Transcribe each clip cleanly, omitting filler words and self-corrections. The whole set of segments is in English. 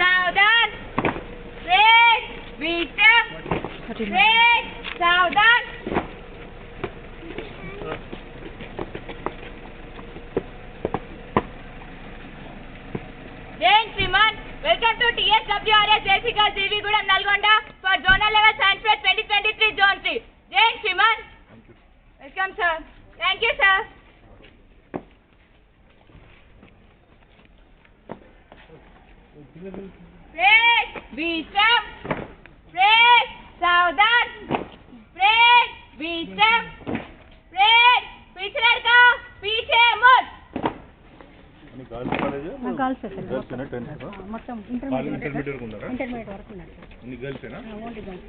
सावधान, सावधान। Jane Simon, welcome to TSWRS Jessica CV Gudam Nalgonda for Zonal Level Science Fair 2023 Zone 3. Jane Simon, welcome sir. Thank you sir. Break, wisdom. Break, सावधान। Break, wisdom. Break, पीछे लड़का, पीछे मुड़। Girls college है ना girls है girls है 10th का మొత్తం ఇంటర్మీడియట్ ఉండారా ఇంటర్మీడియట్ వరకు ఉన్నారు అన్ని గర్ల్స్ ఏనా only girls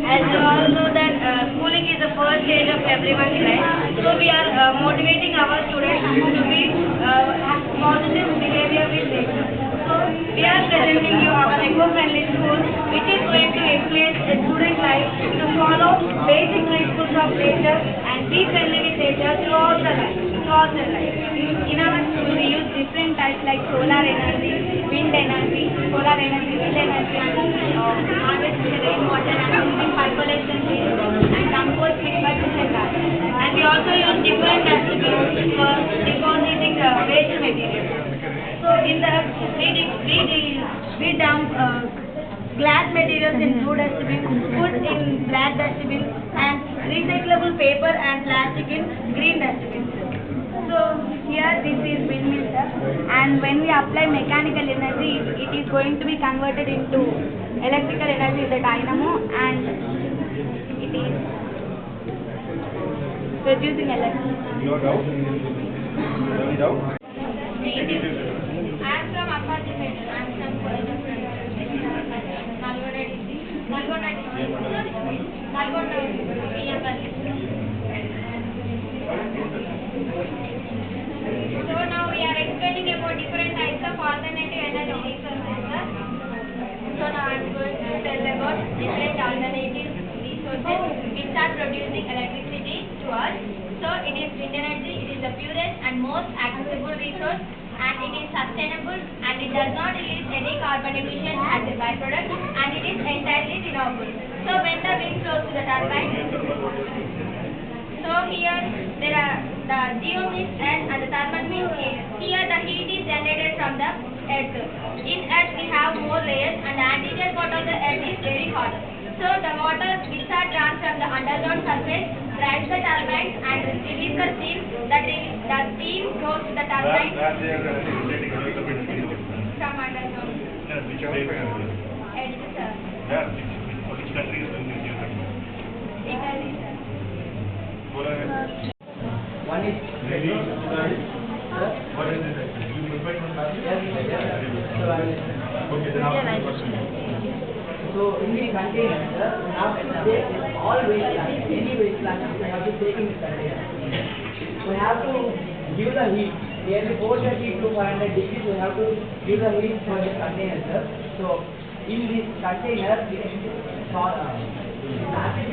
As you all know that schooling is the first stage of everyone's life, so we are motivating our students to be positive behavior with nature. So we are presenting you our eco-friendly school, which is going to influence a student life to follow basic principles of nature and be friendly with nature throughout their life. In our school, we use different types like solar energy, wind energy, solar energy, wind energy, and harvesting rainwater and using percolation and composting by different types. And we also use different attributes for depositing waste materials. So in the we dump glass materials in blue dustbin, food in black dustbin, and recyclable paper and plastic in green dustbin. So here this is windmill, sir. and when we apply mechanical energy, it is going to be converted into electrical energy in the dynamo, and it is producing electricity. Your doubt? Any doubt? I am from Apache Center. I am from Nalgonda So now we are explaining about different types of alternative energy resources, sir. So now I am going to tell about different alternative resources which are producing electricity to us. So it is wind energy. It is the purest and most accessible resource, and it is sustainable, and it does not release any carbon emission as a byproduct, and it is entirely renewable. So when the wind blows to the turbine, so here there are the geo means earth and the thermal means air. Here the heat is generated from the earth. In earth we have more layers, and the anterior part of the earth is very hot. So the water which are drawn from the underground surface drives the turbines and release the steam. The steam goes to the turbine from underground. Which type? Earth, sir. Yeah. Which country is doing this? Italy, sir. Go ahead. One is Maybe. What is it actually? You prepared from last year? Okay, then I'll question. So in the container, we have to take all waste plastic, any waste plastic we have to take in the container. We have to give the heat, nearly 430 to 500 degrees we have to give the heat for the container, sir. So in this container, plastic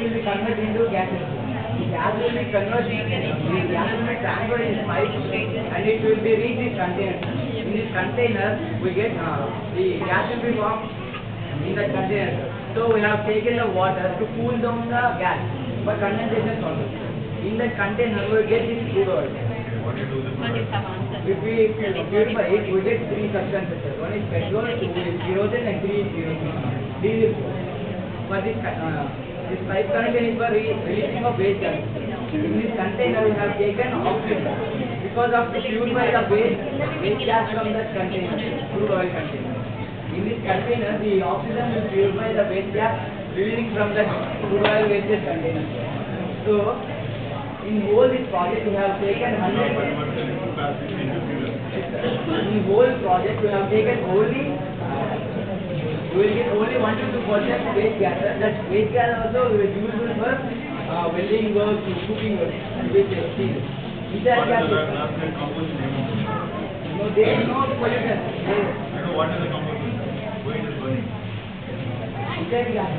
will be converted into gases. The gas will be converted, the gas will be transferred in pipe and it will be reached in container. In this container, we get the gas will be formed in the container. So we have taken the water to cool down the gas for condensation process. In the container we get this crude oil. What do you do with the If we purify it, we get three substances. One is petrol, two is kerosene, and three is diesel. For this pipe container is for releasing of waste gas. In this container we have taken oxygen because of to purify the waste gas from that container, crude oil container. In this container, the oxygen will purify the waste gas releasing from the crude oil waste container. So, in whole this project, we have taken 100%. In whole project, we have taken only, we will get only 1 to 2% waste gas. That waste gas also will be used for welding work, cooking work, with steel. Without gas, no, there is no pollution. I know what is the composition. Why it is burning? Without gas.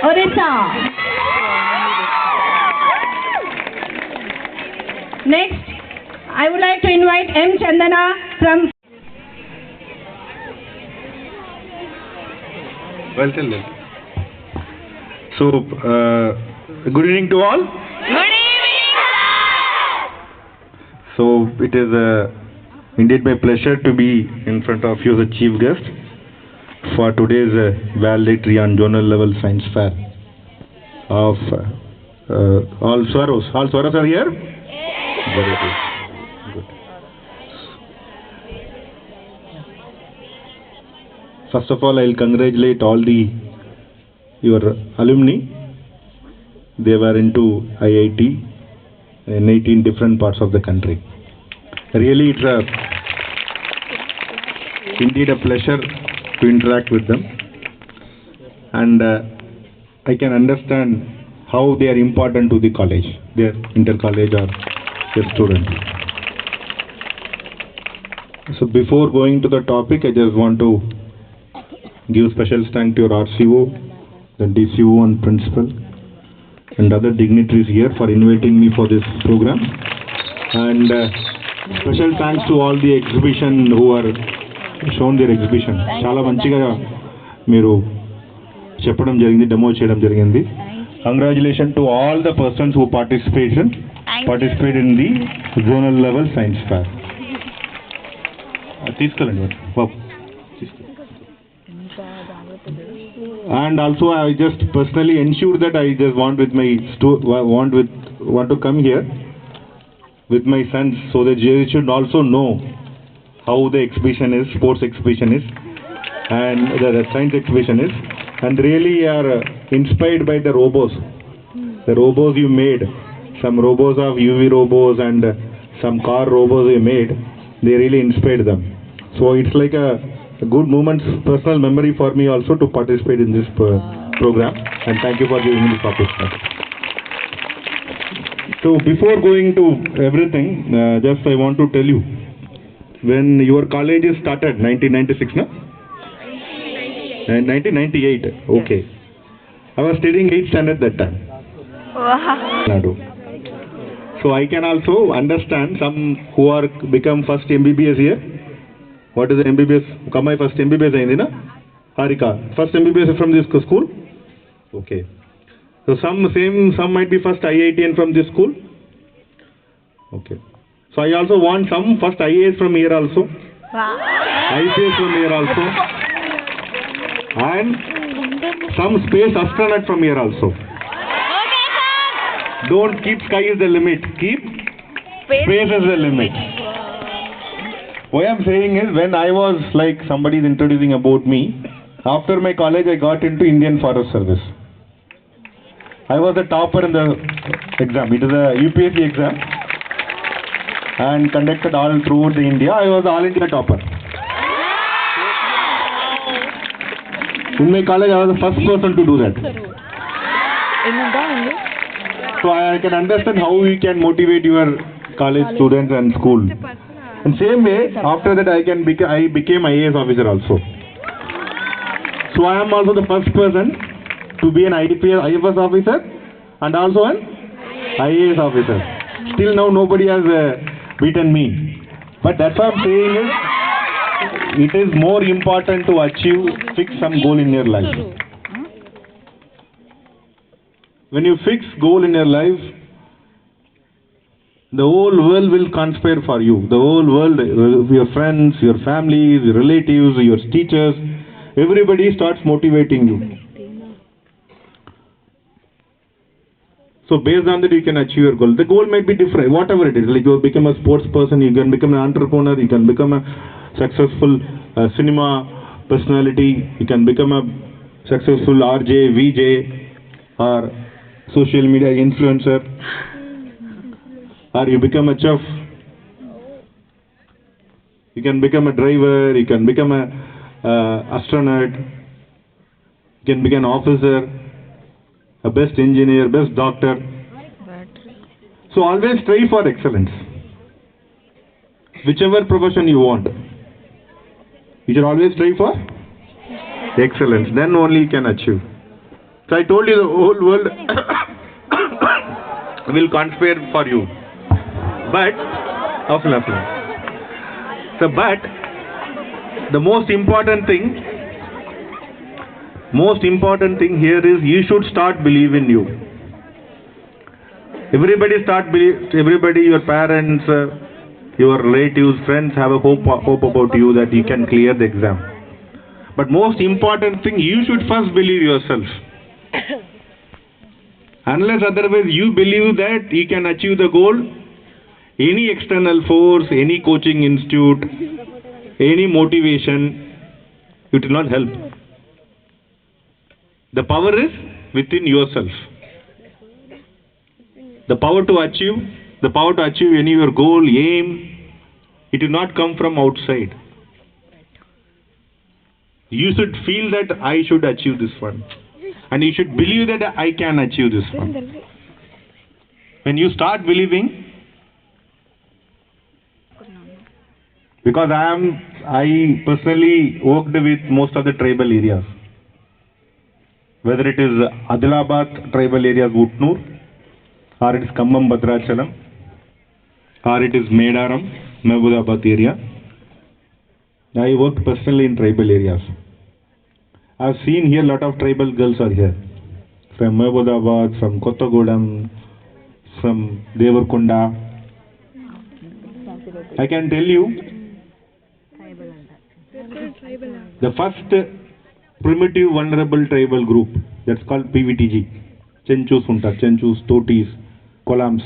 Orissa. Next, I would like to invite M. Chandana from. Well, tell them. So, good evening to all. Good evening. So, it is indeed my pleasure to be in front of you as a chief guest for today's valedictory and zonal level science fair of all Swaros. All Swaros are here? Very good. Good. First of all, I'll congratulate all your alumni. They were into IIT in 18 different parts of the country. Really, it's indeed a pleasure to interact with them, and I can understand how they are important to the college, their inter-college or their students. So before going to the topic, I just want to give special thanks to your RCO, the DCO and principal, and other dignitaries here for inviting me for this program. And special thanks to all the exhibition who are shown their exhibition. Chala manchiga meeru cheppadam jarigindi, demo cheyadam jarigindi. Congratulations to all the persons who participated in the zonal level science fair. And also I just personally ensured that I just want to come here with my sons so that they should also know how the exhibition is, sports exhibition is, and the science exhibition is, and really are inspired by the robots. The robots you made, some robots of UV robots and some car robots you made, they really inspired them. So it's like a good moment, personal memory for me also to participate in this program, and thank you for giving me this opportunity. So before going to everything, just I want to tell you, when your college started, 1996, no? 1998, okay. I was studying 8th standard that time. Wow. So I can also understand some who are become first MBBS here. What is the MBBS? Kamai first MBBS ayindi na? Harika. First MBBS from this school? Okay. So some might be first IITN from this school. Okay. So I also want some first IAS from here also. Wow. IPS from here also. And some space astronaut from here also. Okay, sir. Don't keep sky is the limit. Keep space is the limit. What I'm saying is, when I was like somebody is introducing about me, after my college I got into Indian Forest Service. I was a topper in the exam. It is a UPSC exam and conducted all throughout the India. I was all India topper. In my college I was the first person to do that. So I can understand how you can motivate your college students and school. In same way, after that I became IAS officer also. So I am also the first person to be an IFS officer and also an IAS officer. Till now nobody has beaten me. But that's what I'm saying is, it is more important to fix some goal in your life. When you fix goal in your life, the whole world will conspire for you. The whole world, your friends, your families, your relatives, your teachers, everybody starts motivating you. So based on that, you can achieve your goal. The goal might be different, whatever it is. Like you become a sports person, you can become an entrepreneur, you can become a successful cinema personality, you can become a successful RJ, VJ, or social media influencer, or you become a chef, you can become a driver, you can become a astronaut, you can become an officer, a best engineer, best doctor. So always strive for excellence. Whichever profession you want, you should always strive for excellence. Then only you can achieve. So I told you the whole world will conspire for you. But, but the most important thing here is you should start believing you. Everybody, your parents, your relatives, friends have a hope about you that you can clear the exam. But most important thing, you should first believe yourself. Unless otherwise you believe that you can achieve the goal, any external force, any coaching institute, any motivation, it will not help. The power is within yourself. The power to achieve any your goal, aim, it will not come from outside. You should feel that I should achieve this one. And you should believe that I can achieve this one. When you start believing, because I personally worked with most of the tribal areas. Whether it is Adilabad tribal areas, Utnur, or it is Khammam Bhadrachalam, or it is Medaram, Mahbubabad area. I worked personally in tribal areas. I have seen here a lot of tribal girls are here. From Mahbubabad, from Kottagudam, from Devarkonda. I can tell you, the first primitive vulnerable tribal group, that's called PVTG. Chenchus untar, Chenchus, Totis, Kolams.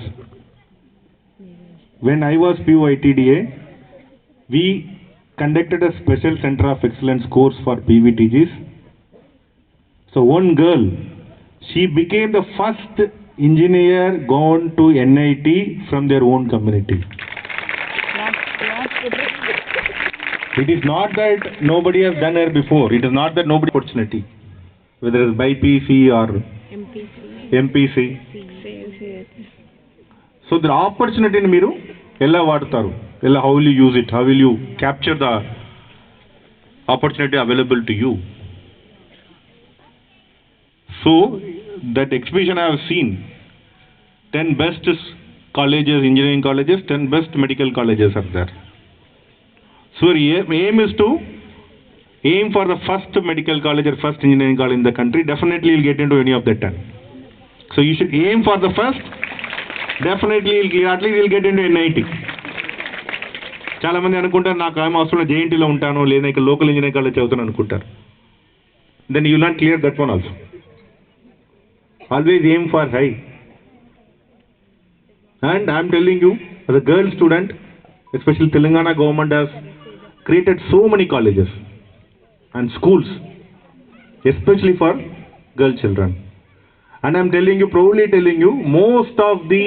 When I was POITDA, we conducted a special center of excellence course for PVTGs. So one girl, she became the first engineer gone to NIT from their own community. It is not that nobody has done her before. It is not that nobody opportunity. Whether it's by PC or MPC. So the opportunity in Miru, ella vaadtaru. Ella, how will you use it? How will you capture the opportunity available to you? So that exhibition I have seen, 10 best colleges, engineering colleges, 10 best medical colleges are there. So aim is to aim for the first medical college or first engineering college in the country. Definitely you'll get into any of the 10. So you should aim for the first. Definitely at least you'll get into NIT. చాలా మంది అనుకుంటారు నాకు ఏం అవసరం జేఎన్టీలో ఉంటాను లేదా ఇక్కడ local engineering college చదువుతాను అనుకుంటారు. Then you will not clear that one also. Always aim for high. And I am telling you, as a girl student, especially Telangana government has created so many colleges and schools, especially for girl children. And I am telling you, proudly telling you, most of the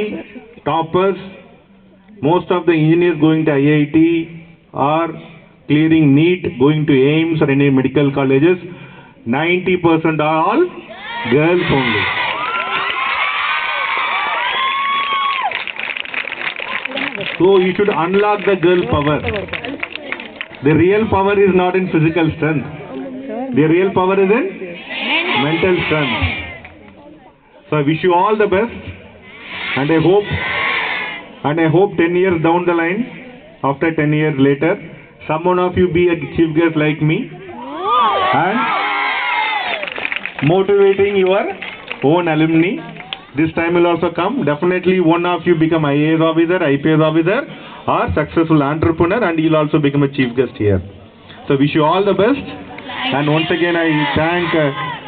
toppers, most of the engineers going to IIT or clearing NEET, going to AIMS or any medical colleges, 90% are all girls only. So you should unlock the girl power. The real power is not in physical strength. The real power is in mental strength. So I wish you all the best, and I hope 10 years down the line, after 10 years later, someone of you be a chief guest like me and motivating your own alumni. This time will also come. Definitely one of you become IAS officer, IPS officer or successful entrepreneur, and you'll also become a chief guest here. So wish you all the best. And once again I thank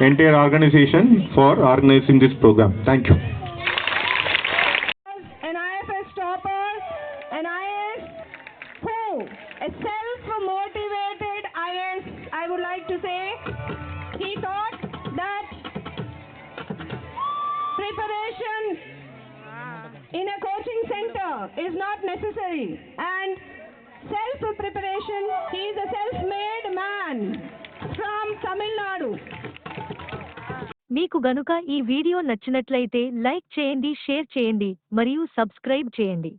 entire organization for organizing this program. Thank you. An IFS topper, an IAS who, a self-motivated IAS, I would like to say, he thought that preparation in a coaching center is not necessary, and self-preparation, he is a self-made man from Tamil Nadu. మీకు గనుక ఈ video నచ్చినట్లయితే like చేయండి, share చేయండి మరియు subscribe చేయండి.